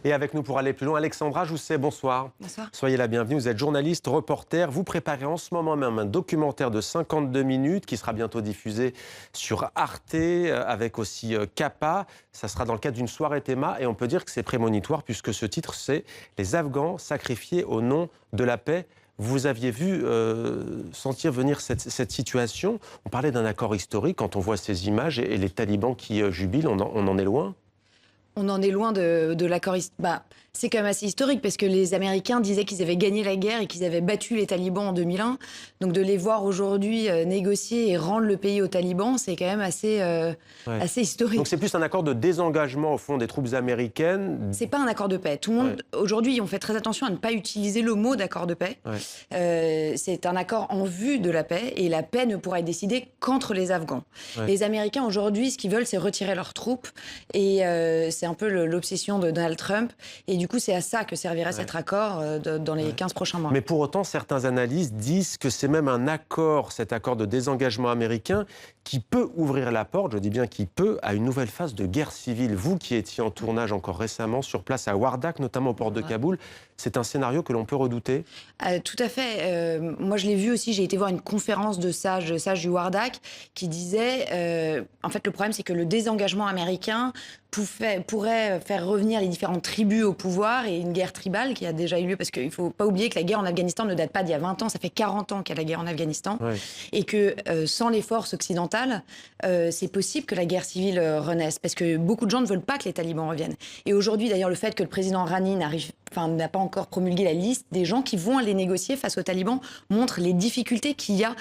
Et avec nous pour aller plus loin, Alexandra Jousset, bonsoir. Bonsoir. Soyez la bienvenue, vous êtes journaliste, reporter. Vous préparez en ce moment même un documentaire de 52 minutes qui sera bientôt diffusé sur Arte, avec aussi Capa. Ça sera dans le cadre d'une soirée théma et on peut dire que c'est prémonitoire puisque ce titre, c'est « Les Afghans sacrifiés au nom de la paix ». Vous aviez vu sentir venir cette situation. On parlait d'un accord historique quand on voit ces images et les talibans qui jubilent, on en est loin. On en est loin de l'accord. C'est quand même assez historique parce que les Américains disaient qu'ils avaient gagné la guerre et qu'ils avaient battu les talibans en 2001. Donc de les voir aujourd'hui négocier et rendre le pays aux talibans, c'est quand même assez historique. Donc c'est plus un accord de désengagement au fond des troupes américaines. C'est pas un accord de paix. Tout le monde aujourd'hui, on fait très attention à ne pas utiliser le mot d'accord de paix. C'est un accord en vue de la paix et la paix ne pourra être décidée qu'entre les Afghans. Les Américains aujourd'hui, ce qu'ils veulent, c'est retirer leurs troupes et c'est un peu l'obsession de Donald Trump. Et du coup, c'est à ça que servirait cet accord dans les 15 prochains mois. Mais pour autant, certains analystes disent que c'est même un accord, cet accord de désengagement américain, qui peut ouvrir la porte, je dis bien qui peut, à une nouvelle phase de guerre civile. Vous qui étiez en tournage encore récemment sur place à Wardak, notamment au port de Kaboul, c'est un scénario que l'on peut redouter? Tout à fait. Moi, je l'ai vu aussi. J'ai été voir une conférence de sages du Wardak qui disait en fait, le problème, c'est que le désengagement américain pourrait faire revenir les différentes tribus au pouvoir et une guerre tribale qui a déjà eu lieu. Parce qu'il ne faut pas oublier que la guerre en Afghanistan ne date pas d'il y a 20 ans. Ça fait 40 ans qu'il y a la guerre en Afghanistan. Et que sans les forces occidentales, c'est possible que la guerre civile renaisse. Parce que beaucoup de gens ne veulent pas que les talibans reviennent. Et aujourd'hui, d'ailleurs, le fait que le président Rouhani n'a pas encore promulgué la liste des gens qui vont aller négocier face aux talibans montre les difficultés qu'il y a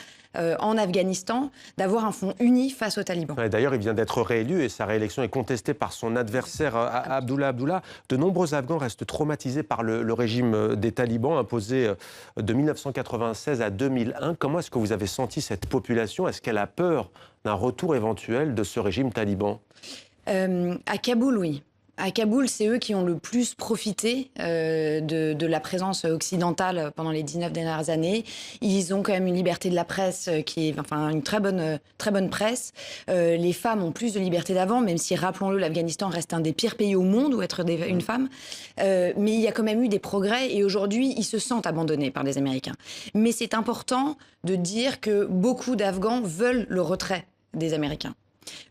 en Afghanistan d'avoir un front uni face aux talibans. D'ailleurs, il vient d'être réélu et sa réélection est contestée par son adversaire Abdullah Abdullah. De nombreux Afghans restent traumatisés par le régime des talibans imposé de 1996 à 2001. Comment est-ce que vous avez senti cette population? Est-ce qu'elle a peur d'un retour éventuel de ce régime taliban? À Kaboul, oui. À Kaboul, c'est eux qui ont le plus profité de la présence occidentale pendant les 19 dernières années. Ils ont quand même une liberté de la presse qui est une très bonne presse. Les femmes ont plus de liberté d'avant, même si, rappelons-le, l'Afghanistan reste un des pires pays au monde où être une femme. Mais il y a quand même eu des progrès et aujourd'hui, ils se sentent abandonnés par les Américains. Mais c'est important de dire que beaucoup d'Afghans veulent le retrait des Américains.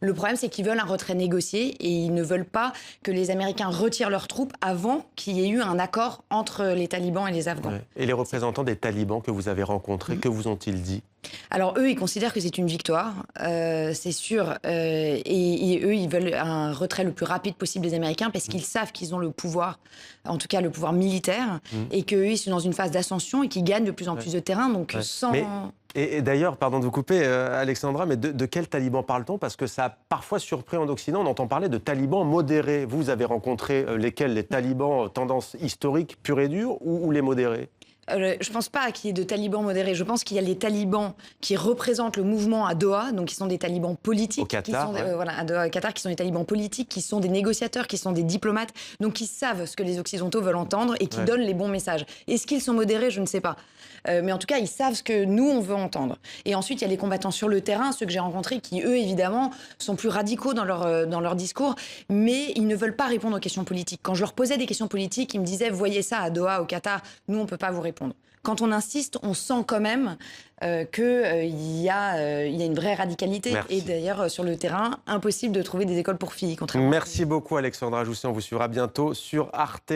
Le problème, c'est qu'ils veulent un retrait négocié et ils ne veulent pas que les Américains retirent leurs troupes avant qu'il y ait eu un accord entre les talibans et les Afghans. Et les représentants des talibans que vous avez rencontrés, que vous ont-ils dit? Alors eux, ils considèrent que c'est une victoire, c'est sûr, et eux, ils veulent un retrait le plus rapide possible des Américains parce qu'ils savent qu'ils ont le pouvoir, en tout cas le pouvoir militaire, et qu'eux, ils sont dans une phase d'ascension et qu'ils gagnent de plus en plus de terrain, donc sans... Et d'ailleurs, pardon de vous couper, Alexandra, mais de quel taliban parle-t-on? Parce que ça a parfois surpris en Occident, on entend parler de talibans modérés. Vous avez rencontré lesquels? Les talibans tendance historique pure et dure ou les modérés? Je ne pense pas qu'il y ait de talibans modérés. Je pense qu'il y a les talibans qui représentent le mouvement à Doha, donc qui sont des talibans politiques. Au Qatar, à Doha, au Qatar, qui sont des talibans politiques, qui sont des négociateurs, qui sont des diplomates, donc qui savent ce que les Occidentaux veulent entendre et qui donnent les bons messages. Est-ce qu'ils sont modérés? Je ne sais pas. Mais en tout cas, ils savent ce que nous, on veut entendre. Et ensuite, il y a les combattants sur le terrain, ceux que j'ai rencontrés, qui, eux, évidemment, sont plus radicaux dans leur discours, mais ils ne veulent pas répondre aux questions politiques. Quand je leur posais des questions politiques, ils me disaient « Voyez ça à Doha, au Qatar, nous, on ne peut pas vous répondre ». Quand on insiste, on sent quand même qu'il y a une vraie radicalité. Merci. Et d'ailleurs, sur le terrain, impossible de trouver des écoles pour filles. Merci beaucoup, Alexandra Jousset. On vous suivra bientôt sur Arte.